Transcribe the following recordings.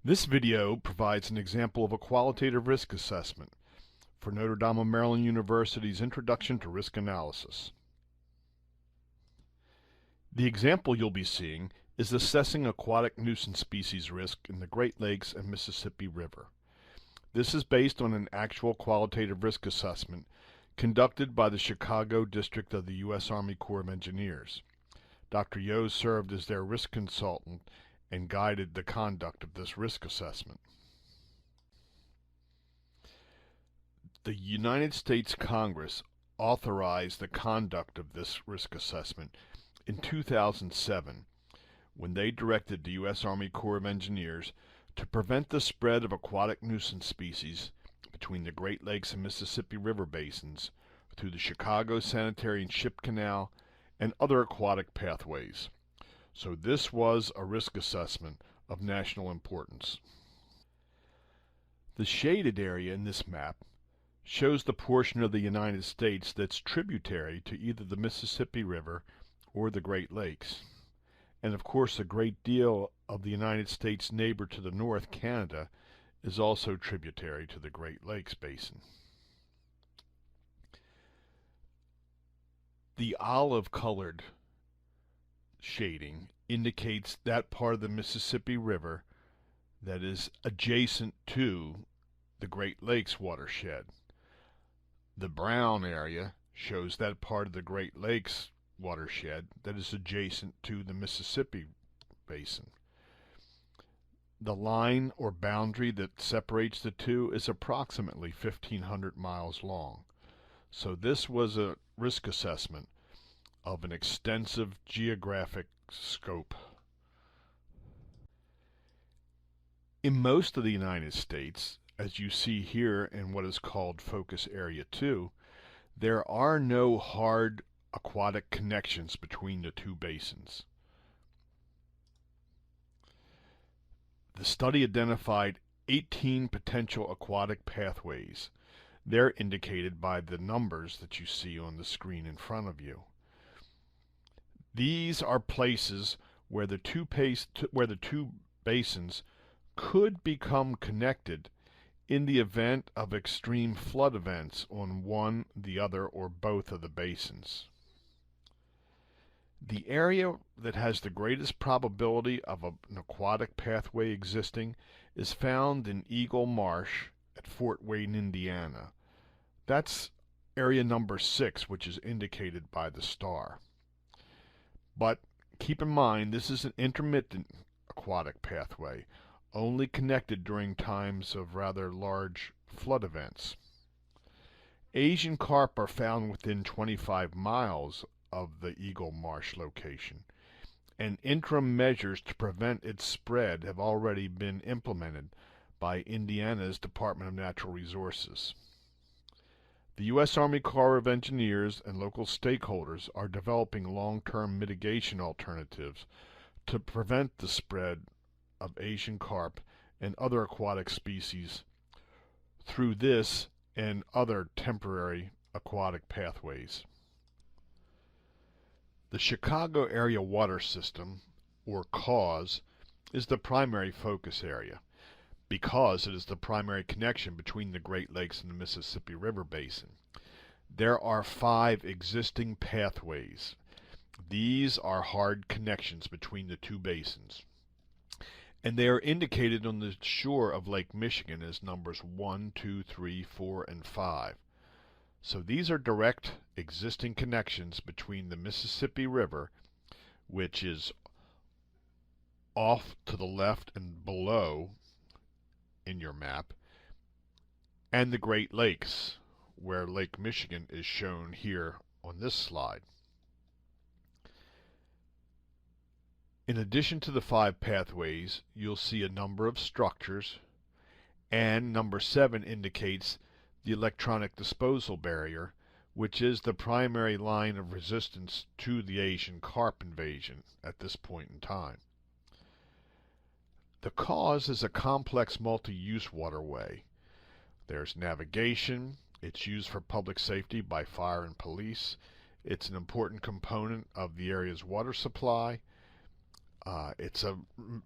This video provides an example of a qualitative risk assessment for Notre Dame of Maryland University's Introduction to Risk Analysis. The example you'll be seeing is assessing aquatic nuisance species risk in the Great Lakes and Mississippi River. This is based on an actual qualitative risk assessment conducted by the Chicago District of the U.S. Army Corps of Engineers. Dr. Yo served as their risk consultant and guided the conduct of this risk assessment. The United States Congress authorized the conduct of this risk assessment in 2007 when they directed the U.S. Army Corps of Engineers to prevent the spread of aquatic nuisance species between the Great Lakes and Mississippi River basins through the Chicago Sanitary and Ship Canal and other aquatic pathways. So this was a risk assessment of national importance. The shaded area in this map shows the portion of the United States that's tributary to either the Mississippi River or the Great Lakes. And of course, a great deal of the United States neighbor to the north, Canada, is also tributary to the Great Lakes basin. The olive-colored shading indicates that part of the Mississippi River that is adjacent to the Great Lakes watershed. The brown area shows that part of the Great Lakes watershed that is adjacent to the Mississippi basin. The line or boundary that separates the two is approximately 1,500 miles long. So this was a risk assessment of an extensive geographic scope. In most of the United States, as you see here in what is called Focus Area 2, there are no hard aquatic connections between the two basins. The study identified 18 potential aquatic pathways. They're indicated by the numbers that you see on the screen in front of you. These are places where the two basins could become connected in the event of extreme flood events on one, the other, or both of the basins. The area that has the greatest probability of an aquatic pathway existing is found in Eagle Marsh at Fort Wayne, Indiana. That's area number 6, which is indicated by the star. But keep in mind, this is an intermittent aquatic pathway, only connected during times of rather large flood events. Asian carp are found within 25 miles of the Eagle Marsh location, and interim measures to prevent its spread have already been implemented by Indiana's Department of Natural Resources. The U.S. Army Corps of Engineers and local stakeholders are developing long-term mitigation alternatives to prevent the spread of Asian carp and other aquatic species through this and other temporary aquatic pathways. The Chicago Area Water System, or CAWS, is the primary focus area because it is the primary connection between the Great Lakes and the Mississippi River basin. There are 5 existing pathways. These are hard connections between the two basins, and they are indicated on the shore of Lake Michigan as numbers 1, 2, 3, 4, and 5. So these are direct existing connections between the Mississippi River, which is off to the left and below in your map, and the Great Lakes, where Lake Michigan is shown here on this slide. In addition to the 5 pathways, you'll see a number of structures, and number 7 indicates the electronic disposal barrier, which is the primary line of resistance to the Asian carp invasion at this point in time. The CAWS is a complex multi-use waterway. There's navigation. It's used for public safety by fire and police. It's an important component of the area's water supply. It's a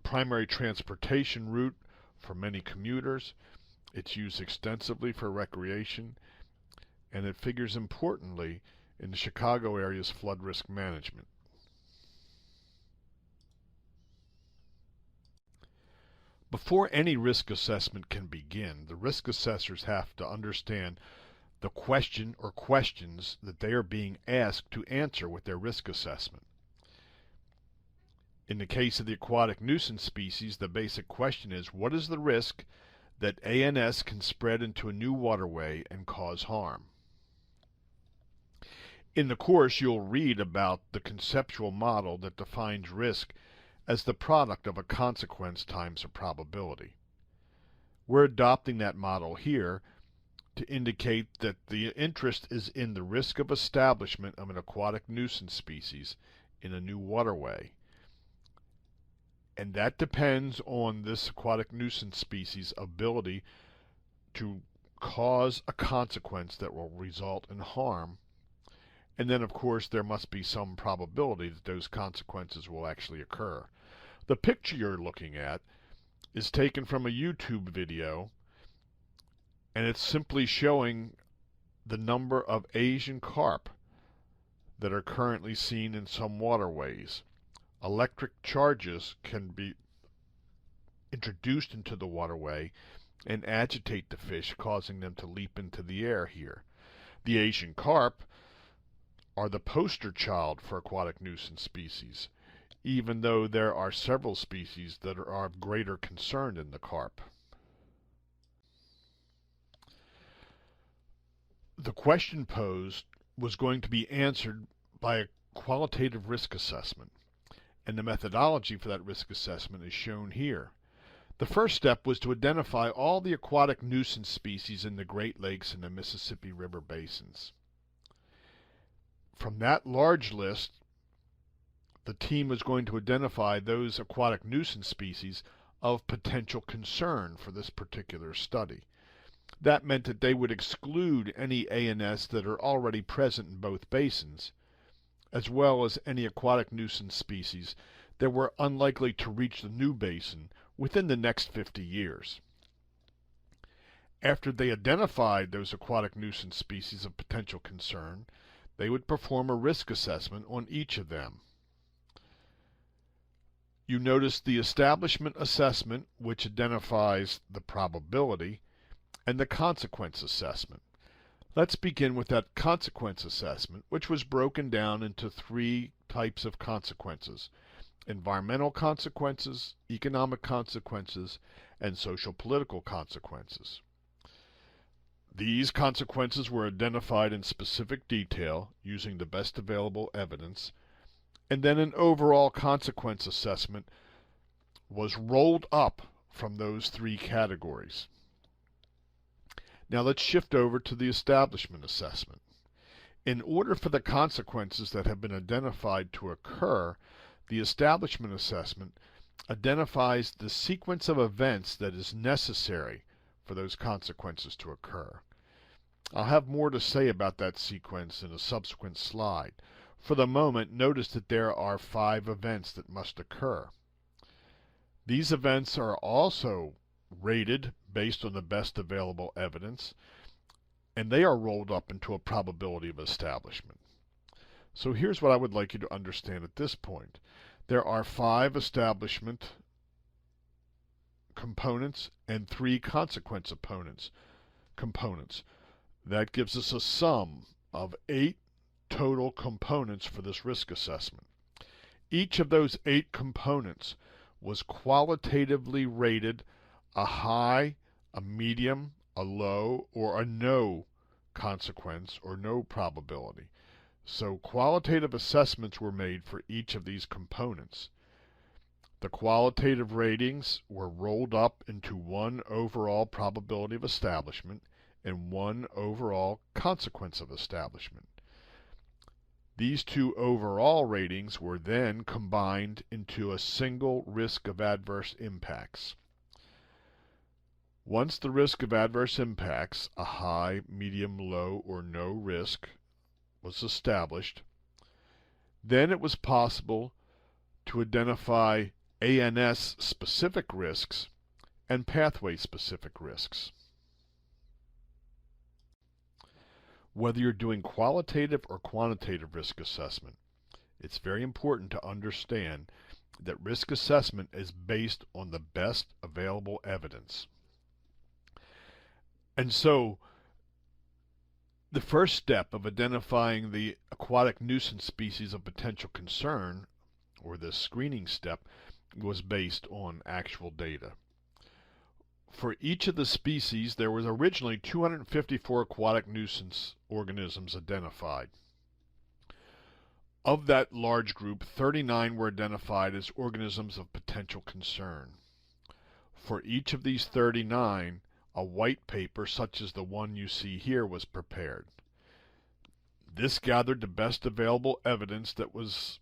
primary transportation route for many commuters. It's used extensively for recreation, and it figures importantly in the Chicago area's flood risk management. Before any risk assessment can begin, the risk assessors have to understand the question or questions that they are being asked to answer with their risk assessment. In the case of the aquatic nuisance species, the basic question is, what is the risk that ANS can spread into a new waterway and cause harm? In the course, you'll read about the conceptual model that defines risk as the product of a consequence times a probability. We're adopting that model here to indicate that the interest is in the risk of establishment of an aquatic nuisance species in a new waterway. And that depends on this aquatic nuisance species' ability to cause a consequence that will result in harm. And then, of course, there must be some probability that those consequences will actually occur. The picture you're looking at is taken from a YouTube video, and it's simply showing the number of Asian carp that are currently seen in some waterways. Electric charges can be introduced into the waterway and agitate the fish, causing them to leap into the air here. The Asian carp are the poster child for aquatic nuisance species, even though there are several species that are of greater concern than the carp. The question posed was going to be answered by a qualitative risk assessment, and the methodology for that risk assessment is shown here. The first step was to identify all the aquatic nuisance species in the Great Lakes and the Mississippi River basins. From that large list, the team was going to identify those aquatic nuisance species of potential concern for this particular study. That meant that they would exclude any ANS that are already present in both basins, as well as any aquatic nuisance species that were unlikely to reach the new basin within the next 50 years. After they identified those aquatic nuisance species of potential concern, they would perform a risk assessment on each of them. You notice the establishment assessment, which identifies the probability, and the consequence assessment. Let's begin with that consequence assessment, which was broken down into three types of consequences: environmental consequences, economic consequences, and social political consequences. These consequences were identified in specific detail using the best available evidence, and then an overall consequence assessment was rolled up from those three categories. Now let's shift over to the establishment assessment. In order for the consequences that have been identified to occur, the establishment assessment identifies the sequence of events that is necessary for those consequences to occur. I'll have more to say about that sequence in a subsequent slide. For the moment, notice that there are 5 events that must occur. These events are also rated based on the best available evidence, and they are rolled up into a probability of establishment. So here's what I would like you to understand at this point. There are 5 establishment components and 3 consequence components. That gives us a sum of 8 total components for this risk assessment. Each of those 8 components was qualitatively rated a high, a medium, a low, or a no consequence or no probability. So qualitative assessments were made for each of these components. The qualitative ratings were rolled up into one overall probability of establishment and one overall consequence of establishment. These 2 overall ratings were then combined into a single risk of adverse impacts. Once the risk of adverse impacts, a high, medium, low, or no risk, was established, then it was possible to identify ANS-specific risks and pathway-specific risks. Whether you're doing qualitative or quantitative risk assessment, it's very important to understand that risk assessment is based on the best available evidence. And so, the first step of identifying the aquatic nuisance species of potential concern, or the screening step, was based on actual data. For each of the species, there was originally 254 aquatic nuisance organisms identified. Of that large group, 39 were identified as organisms of potential concern. For each of these 39, a white paper such as the one you see here was prepared. This gathered the best available evidence that was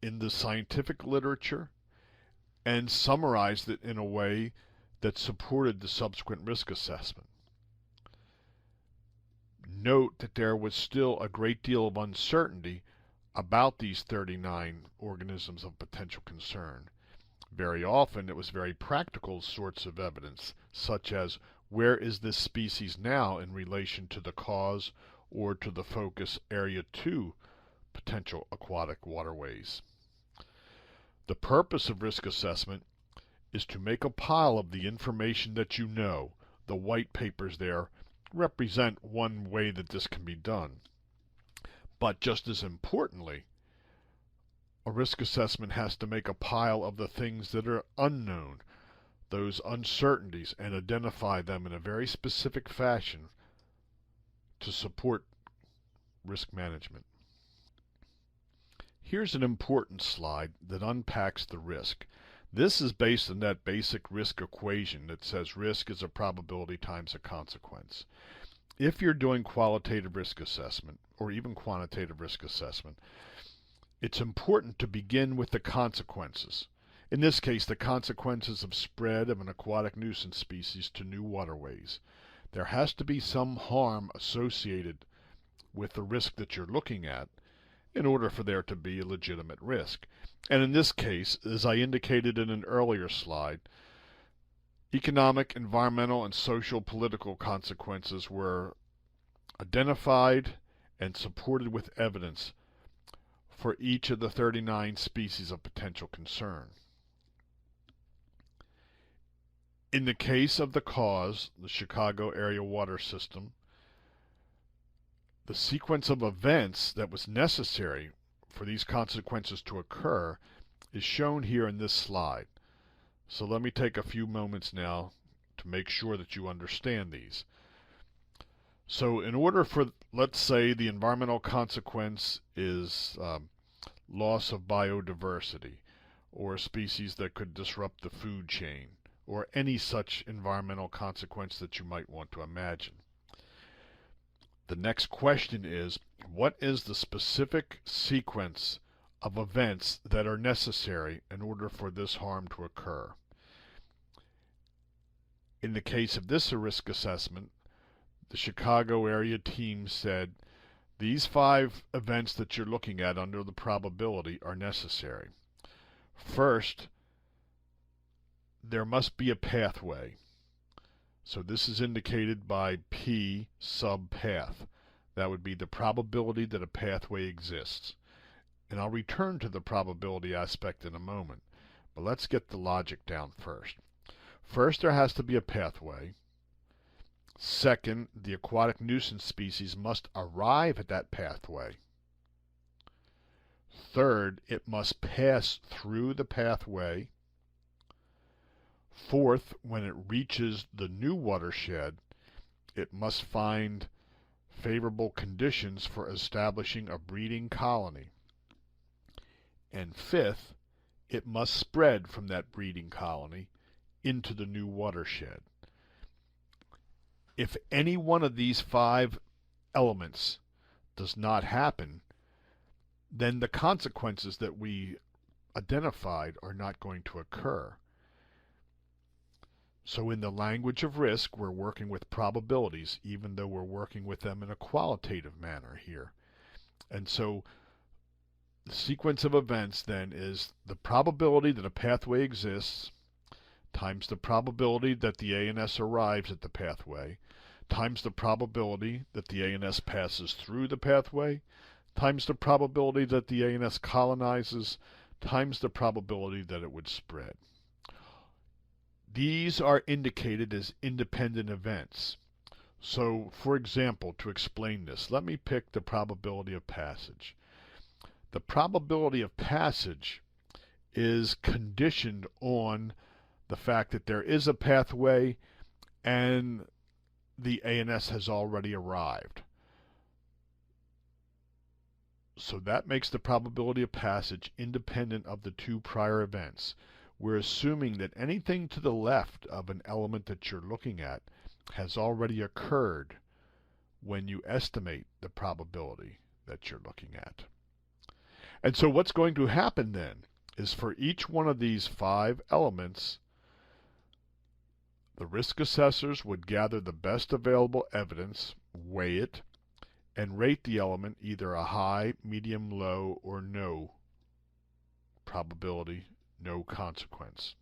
in the scientific literature and summarized it in a way that supported the subsequent risk assessment. Note that there was still a great deal of uncertainty about these 39 organisms of potential concern. Very often it was very practical sorts of evidence, such as where is this species now in relation to the cause or to the focus area 2 potential aquatic waterways. The purpose of risk assessment is to make a pile of the information that you know. The white papers there represent one way that this can be done. But just as importantly, a risk assessment has to make a pile of the things that are unknown, those uncertainties, and identify them in a very specific fashion to support risk management. Here's an important slide that unpacks the risk. This is based on that basic risk equation that says risk is a probability times a consequence. If you're doing qualitative risk assessment or even quantitative risk assessment, it's important to begin with the consequences. In this case, the consequences of spread of an aquatic nuisance species to new waterways. There has to be some harm associated with the risk that you're looking at in order for there to be a legitimate risk. And in this case, as I indicated in an earlier slide, economic, environmental, and social political consequences were identified and supported with evidence for each of the 39 species of potential concern. In the case of the cause, the Chicago area water system, the sequence of events that was necessary for these consequences to occur is shown here in this slide. So let me take a few moments now to make sure that you understand these. So in order for, let's say, the environmental consequence is loss of biodiversity, or a species that could disrupt the food chain, or any such environmental consequence that you might want to imagine. The next question is, what is the specific sequence of events that are necessary in order for this harm to occur? In the case of this risk assessment, the Chicago area team said these 5 events that you're looking at under the probability are necessary. First, there must be a pathway. So this is indicated by P sub path. That would be the probability that a pathway exists. And I'll return to the probability aspect in a moment. But let's get the logic down first. First, there has to be a pathway. Second, the aquatic nuisance species must arrive at that pathway. Third, it must pass through the pathway. Fourth, when it reaches the new watershed, it must find favorable conditions for establishing a breeding colony. And fifth, it must spread from that breeding colony into the new watershed. If any one of these 5 elements does not happen, then the consequences that we identified are not going to occur. So in the language of risk, we're working with probabilities, even though we're working with them in a qualitative manner here. And so the sequence of events then is the probability that a pathway exists, times the probability that the ANS arrives at the pathway times the probability that the ANS passes through the pathway times the probability that the ANS colonizes times the probability that it would spread. These are indicated as independent events. So, for example, to explain this, let me pick the probability of passage. The probability of passage is conditioned on the fact that there is a pathway and the ANS has already arrived. So that makes the probability of passage independent of the two prior events. We're assuming that anything to the left of an element that you're looking at has already occurred when you estimate the probability that you're looking at. And so what's going to happen then is for each one of these 5 elements, the risk assessors would gather the best available evidence, weigh it, and rate the element either a high, medium, low, or no probability, no consequence.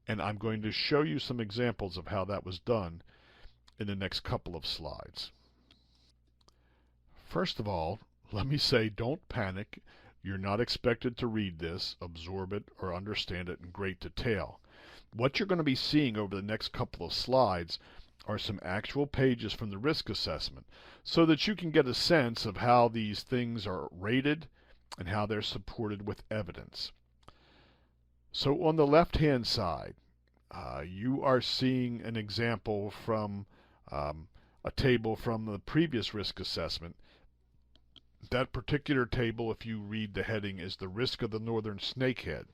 And I'm going to show you some examples of how that was done in the next couple of slides. First of all, let me say don't panic. You're not expected to read this, absorb it, or understand it in great detail. What you're going to be seeing over the next couple of slides are some actual pages from the risk assessment so that you can get a sense of how these things are rated and how they're supported with evidence. So on the left-hand side, you are seeing an example from a table from the previous risk assessment. That particular table, if you read the heading, is the risk of the northern snakehead.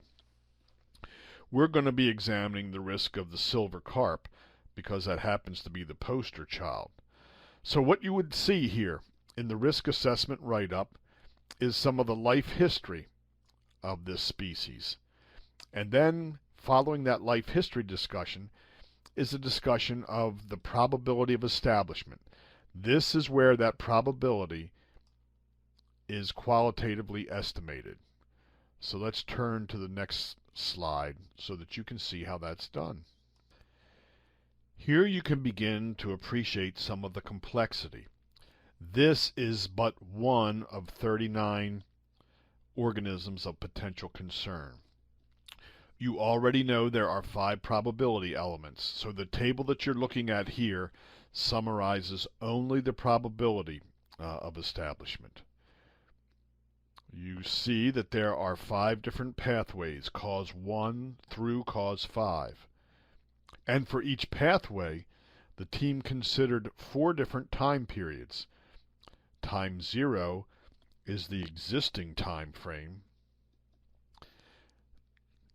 We're going to be examining the risk of the silver carp because that happens to be the poster child. So what you would see here in the risk assessment write-up is some of the life history of this species. And then following that life history discussion is a discussion of the probability of establishment. This is where that probability is qualitatively estimated. So let's turn to the next slide so that you can see how that's done. Here you can begin to appreciate some of the complexity. This is but one of 39 organisms of potential concern. You already know there are 5 probability elements, so the table that you're looking at here summarizes only the probability of establishment. You see that there are 5 different pathways, cause 1 through cause 5. And for each pathway, the team considered 4 different time periods. Time 0 is the existing time frame.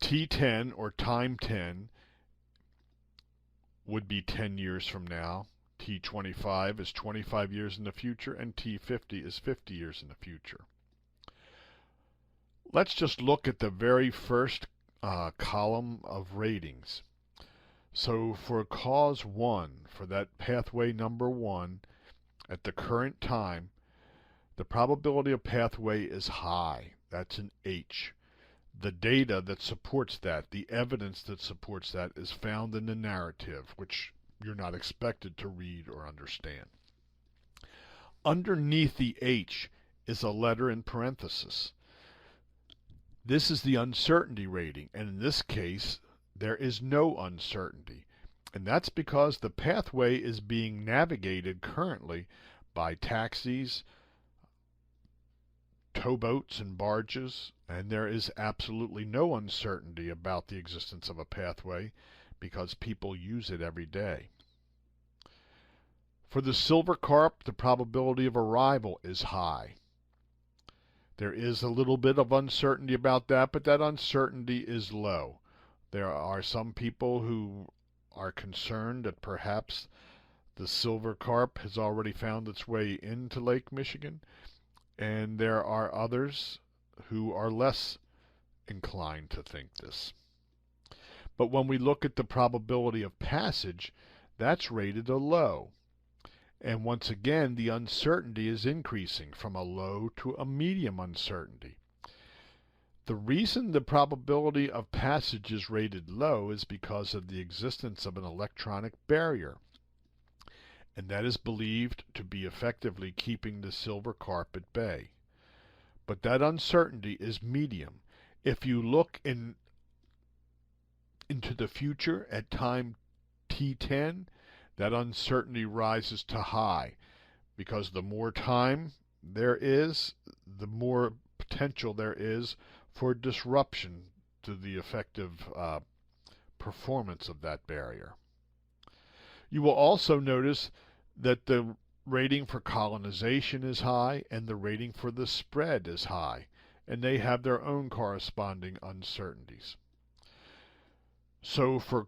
T10 or time 10 would be 10 years from now. T25 is 25 years in the future, and T50 is 50 years in the future. Let's just look at the very first column of ratings. So for cause 1, for that pathway number 1, at the current time, the probability of pathway is high. That's an H. The data that supports that, the evidence that supports that, is found in the narrative, which you're not expected to read or understand. Underneath the H is a letter in parenthesis. This is the uncertainty rating, and in this case, there is no uncertainty. And that's because the pathway is being navigated currently by taxis, towboats, and barges, and there is absolutely no uncertainty about the existence of a pathway because people use it every day. For the silver carp, the probability of arrival is high. There is a little bit of uncertainty about that, but that uncertainty is low. There are some people who are concerned that perhaps the silver carp has already found its way into Lake Michigan, and there are others who are less inclined to think this. But when we look at the probability of passage, that's rated a low. And once again, the uncertainty is increasing from a low to a medium uncertainty. The reason the probability of passage is rated low is because of the existence of an electronic barrier, and that is believed to be effectively keeping the silver carp at bay. But that uncertainty is medium. If you look into the future at time t10, that uncertainty rises to high, because the more time there is, the more potential there is for disruption to the effective performance of that barrier. You will also notice that the rating for colonization is high and the rating for the spread is high, and they have their own corresponding uncertainties. So for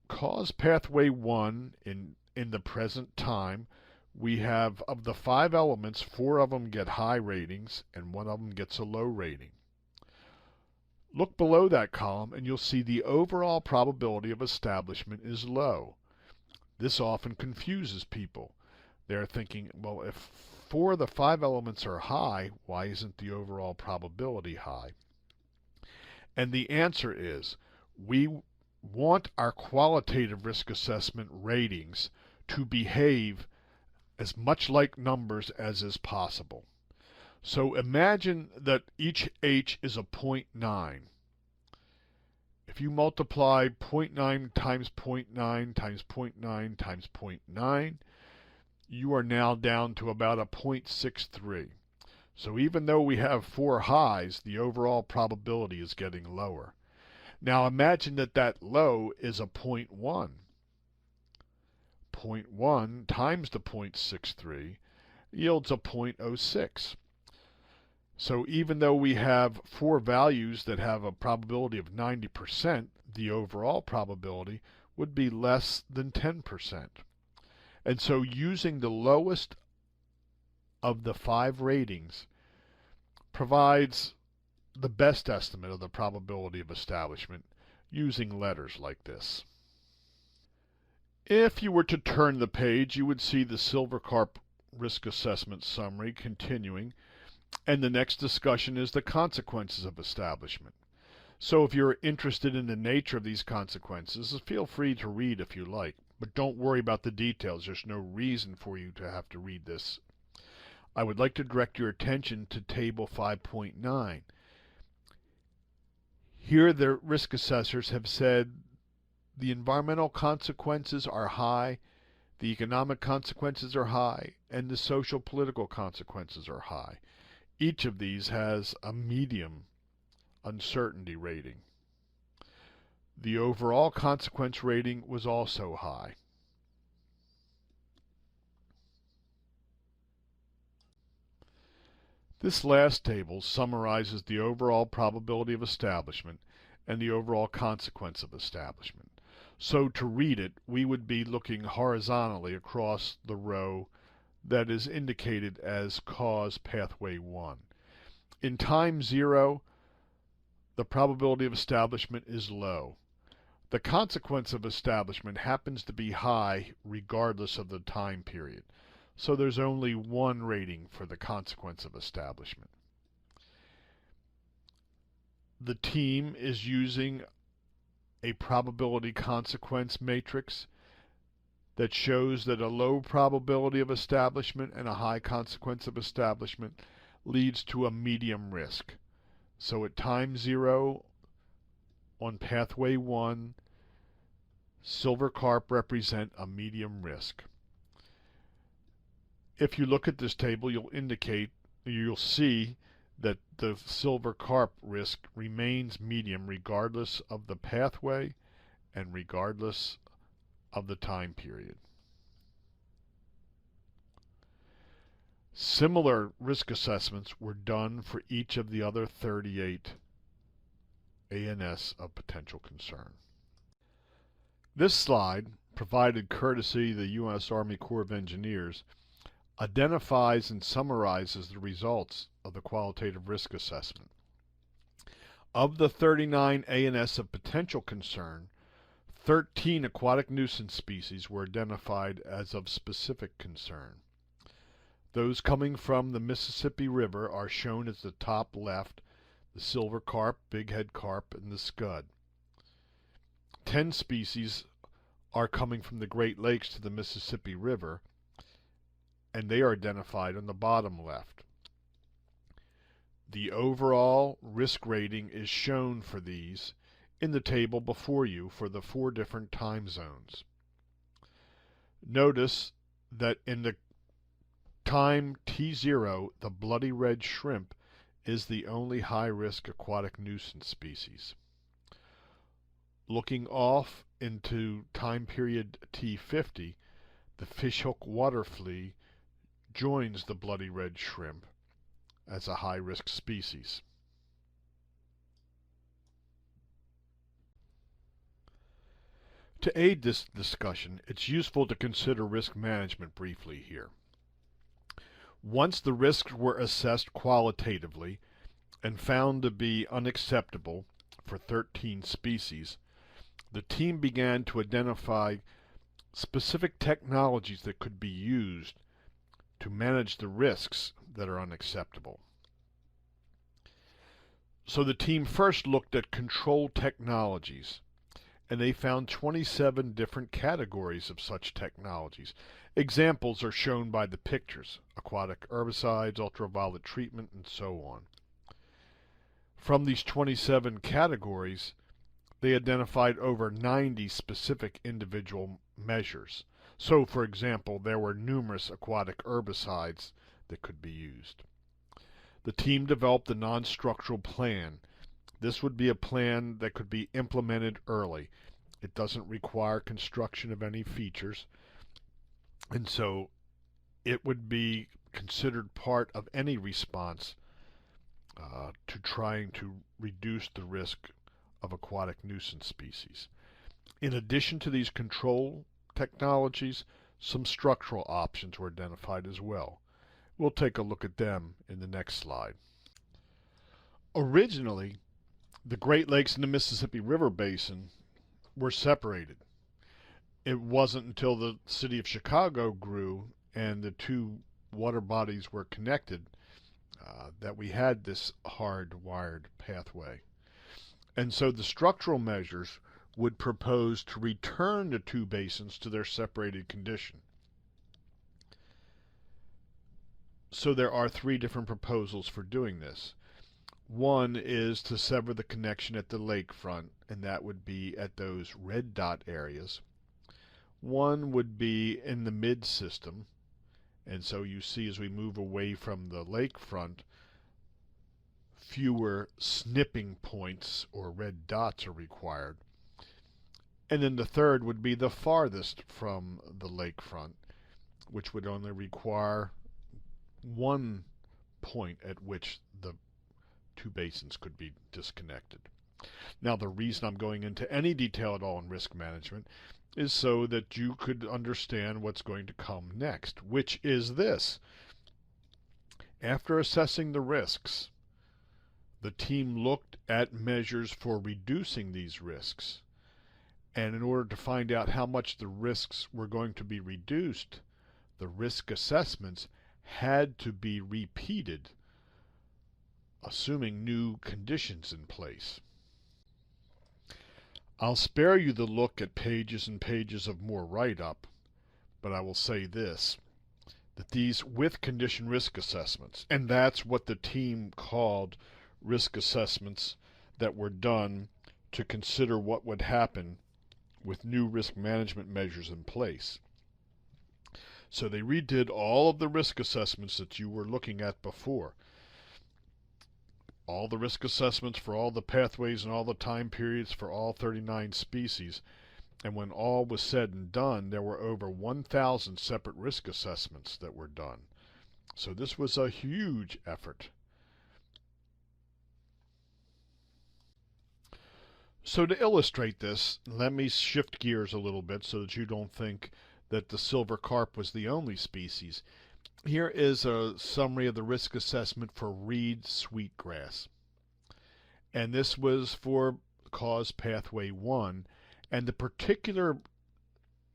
cause pathway 1 in the present time, we have, of the 5 elements, 4 of them get high ratings and 1 of them gets a low rating. Look below that column and you'll see the overall probability of establishment is low. This often confuses people. They're thinking, well, if 4 of the 5 elements are high, why isn't the overall probability high? And the answer is, we want our qualitative risk assessment ratings to behave as much like numbers as is possible. So imagine that each H is a 0.9. If you multiply 0.9 times 0.9 times 0.9 times 0.9, you are now down to about a 0.63. So even though we have 4 highs, the overall probability is getting lower. Now imagine that that low is a 0.1. 0.1 times the 0.63 yields a 0.06. So even though we have 4 values that have a probability of 90%, the overall probability would be less than 10%. And so using the lowest of the 5 ratings provides the best estimate of the probability of establishment using letters like this. If you were to turn the page, you would see the silver carp risk assessment summary continuing, and the next discussion is the consequences of establishment. So if you're interested in the nature of these consequences, feel free to read if you like, but don't worry about the details. There's no reason for you to have to read this. I would like to direct your attention to Table 5.9. Here the risk assessors have said the environmental consequences are high, the economic consequences are high, and the social political consequences are high. Each of these has a medium uncertainty rating. The overall consequence rating was also high. This last table summarizes the overall probability of establishment and the overall consequence of establishment. So to read it, we would be looking horizontally across the row that is indicated as cause pathway 1. In time 0, the probability of establishment is low. The consequence of establishment happens to be high regardless of the time period. So there's only 1 rating for the consequence of establishment. The team is using a probability consequence matrix that shows that a low probability of establishment and a high consequence of establishment leads to a medium risk. So at time 0 on pathway 1, silver carp represent a medium risk. If you look at this table, you'll see that the silver carp risk remains medium regardless of the pathway and regardless of the time period. Similar risk assessments were done for each of the other 38 ANS of potential concern. This slide, provided courtesy of the U.S. Army Corps of Engineers, identifies and summarizes the results of the qualitative risk assessment. Of the 39 ANS of potential concern, 13 aquatic nuisance species were identified as of specific concern. Those coming from the Mississippi River are shown as the top left. the silver carp, bighead carp, and the scud. 10 species are coming from the Great Lakes to the Mississippi River, and they are identified on the bottom left. The overall risk rating is shown for these in the table before you for the 4 different time zones. Notice that in the time T0, the bloody red shrimp is the only high-risk aquatic nuisance species. Looking off into time period T50, the fishhook water flea joins the bloody red shrimp as a high-risk species. To aid this discussion, it's useful to consider risk management briefly here. Once the risks were assessed qualitatively and found to be unacceptable for 13 species, the team began to identify specific technologies that could be used to manage the risks that are unacceptable. So the team first looked at control technologies, and they found 27 different categories of such technologies. Examples are shown by the pictures: aquatic herbicides, ultraviolet treatment, and so on. From these 27 categories, they identified over 90 specific individual measures. So, for example, there were numerous aquatic herbicides that could be used. The team developed a non-structural plan. This would be a plan that could be implemented early. It doesn't require construction of any features, and so it would be considered part of any response to trying to reduce the risk of aquatic nuisance species. In addition to these control technologies, some structural options were identified as well. We'll take a look at them in the next slide. Originally, the Great Lakes and the Mississippi River Basin were separated. It wasn't until the city of Chicago grew and the 2 water bodies were connected that we had this hardwired pathway. And so the structural measures would propose to return the 2 basins to their separated condition. So there are 3 different proposals for doing this. One is to sever the connection at the lakefront, and that would be at those red dot areas. One would be in the mid-system, and so you see as we move away from the lakefront, fewer snipping points or red dots are required. And then the third would be the farthest from the lakefront, which would only require 1 point at which the 2 basins could be disconnected. Now, the reason I'm going into any detail at all in risk management is so that you could understand what's going to come next, which is this. After assessing the risks, the team looked at measures for reducing these risks. And in order to find out how much the risks were going to be reduced, the risk assessments had to be repeated, assuming new conditions in place. I'll spare you the look at pages and pages of more write-up, but I will say this, that these with condition risk assessments, and that's what the team called risk assessments that were done to consider what would happen with new risk management measures in place. So they redid all of the risk assessments that you were looking at before. All the risk assessments for all the pathways and all the time periods for all 39 species. And when all was said and done, there were over 1,000 separate risk assessments that were done. So this was a huge effort. So to illustrate this, let me shift gears a little bit so that you don't think that the silver carp was the only species. Here is a summary of the risk assessment for reed sweetgrass. And this was for cause pathway 1. And the particular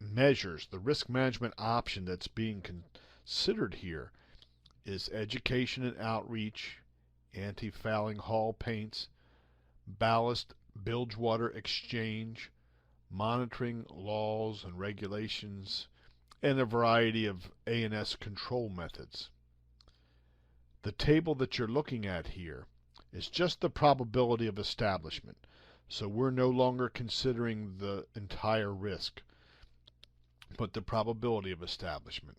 measures, the risk management option that's being considered here is education and outreach, anti-fouling hull paints, ballast bilge water exchange, monitoring laws and regulations, and a variety of A&S control methods. The table that you're looking at here is just the probability of establishment, so we're no longer considering the entire risk, but the probability of establishment.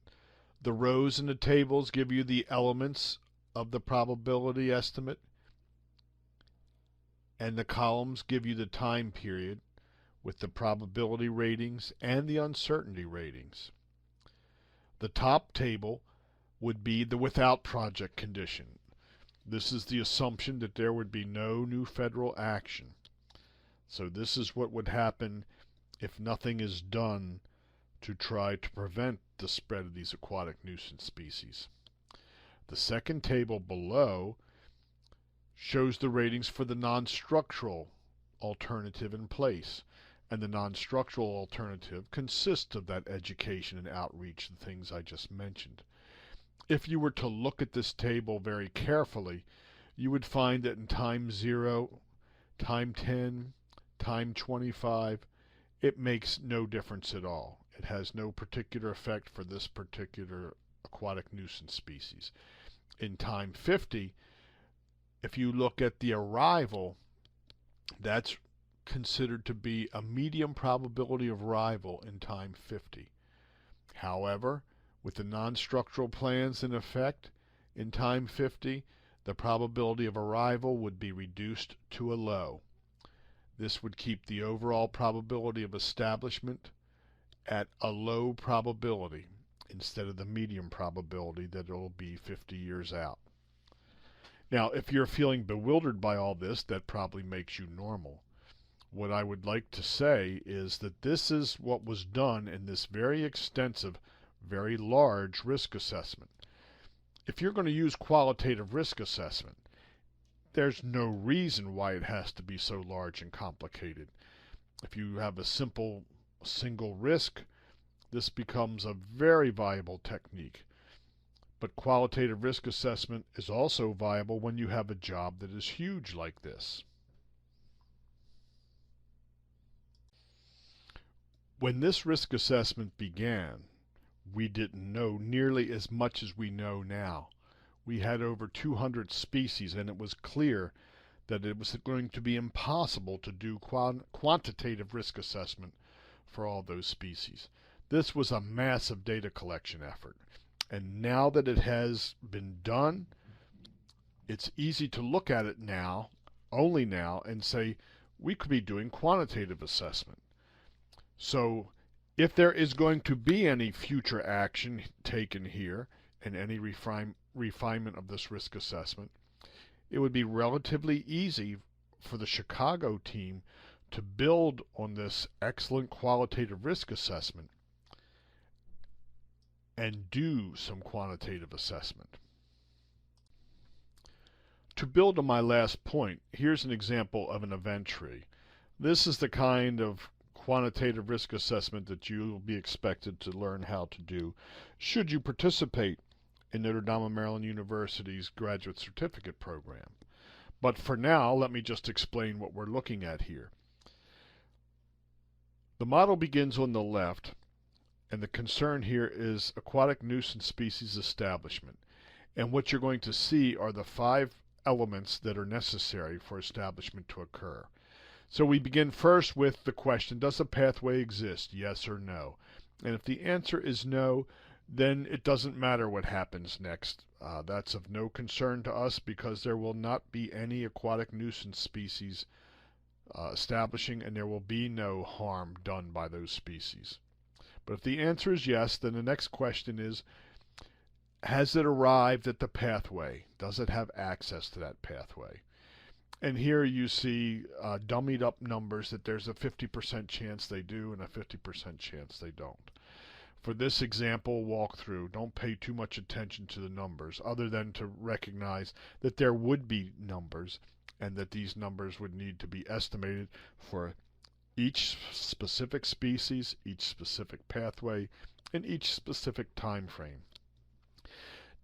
The rows in the tables give you the elements of the probability estimate, and the columns give you the time period with the probability ratings and the uncertainty ratings. The top table would be the without project condition. This is the assumption that there would be no new federal action. So this is what would happen if nothing is done to try to prevent the spread of these aquatic nuisance species. The second table below shows the ratings for the non-structural alternative in place. And the non-structural alternative consists of that education and outreach, the things I just mentioned. If you were to look at this table very carefully, you would find that in time 0, time 10, time 25, it makes no difference at all. It has no particular effect for this particular aquatic nuisance species. In time 50, if you look at the arrival, that's considered to be a medium probability of arrival in time 50. However, with the non-structural plans in effect, in time 50, the probability of arrival would be reduced to a low. This would keep the overall probability of establishment at a low probability instead of the medium probability that it will be 50 years out. Now, if you're feeling bewildered by all this, that probably makes you normal. What I would like to say is that this is what was done in this very extensive, very large risk assessment. If you're going to use qualitative risk assessment, there's no reason why it has to be so large and complicated. If you have a simple single risk, this becomes a very viable technique. But qualitative risk assessment is also viable when you have a job that is huge like this. When this risk assessment began, we didn't know nearly as much as we know now. We had over 200 species, and it was clear that it was going to be impossible to do quantitative risk assessment for all those species. This was a massive data collection effort. And now that it has been done, it's easy to look at it now, only now, and say, we could be doing quantitative assessment. So if there is going to be any future action taken here and any refinement of this risk assessment, it would be relatively easy for the Chicago team to build on this excellent qualitative risk assessment and do some quantitative assessment. To build on my last point, here's an example of an event tree. This is the kind of quantitative risk assessment that you'll be expected to learn how to do should you participate in Notre Dame of Maryland University's graduate certificate program. But for now, let me just explain what we're looking at here. The model begins on the left, and the concern here is aquatic nuisance species establishment. And what you're going to see are the 5 elements that are necessary for establishment to occur. So we begin first with the question, does a pathway exist, yes or no? And if the answer is no, then it doesn't matter what happens next. That's of no concern to us because there will not be any aquatic nuisance species establishing, and there will be no harm done by those species. But if the answer is yes, then the next question is, has it arrived at the pathway? Does it have access to that pathway? And here you see dummied up numbers that there's a 50% chance they do and a 50% chance they don't. For this example walkthrough, don't pay too much attention to the numbers other than to recognize that there would be numbers and that these numbers would need to be estimated for each specific species, each specific pathway, and each specific time frame.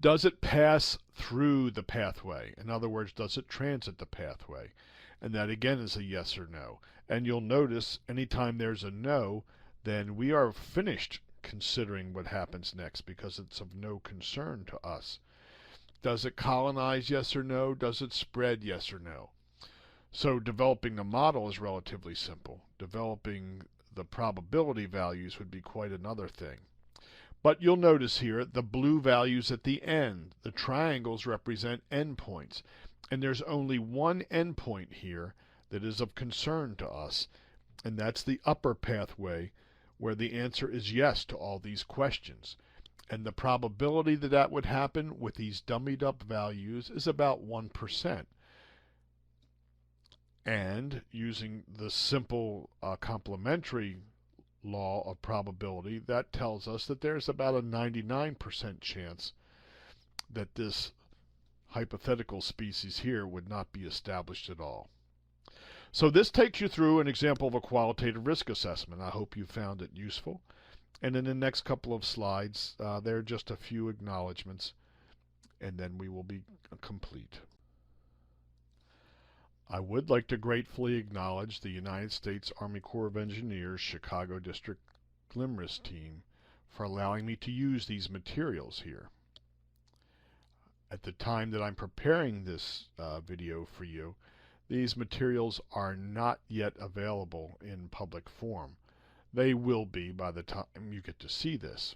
Does it pass through the pathway? In other words, does it transit the pathway? And that again is a yes or no. And you'll notice anytime there's a no, then we are finished considering what happens next because it's of no concern to us. Does it colonize? Yes or no? Does it spread? Yes or no? So developing a model is relatively simple. Developing the probability values would be quite another thing. But you'll notice here the blue values at the end. The triangles represent endpoints. And there's only one endpoint here that is of concern to us, and that's the upper pathway where the answer is yes to all these questions. And the probability that that would happen with these dummied up values is about 1%. And using the simple complementary law of probability, that tells us that there's about a 99% chance that this hypothetical species here would not be established at all. So this takes you through an example of a qualitative risk assessment. I hope you found it useful. And in the next couple of slides, there are just a few acknowledgments, and then we will be complete. I would like to gratefully acknowledge the United States Army Corps of Engineers Chicago District GLMRIS team for allowing me to use these materials here. At the time that I'm preparing this video for you, these materials are not yet available in public form. They will be by the time you get to see this.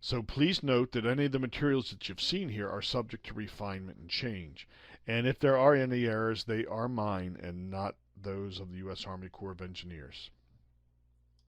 So please note that any of the materials that you've seen here are subject to refinement and change. And if there are any errors, they are mine and not those of the U.S. Army Corps of Engineers.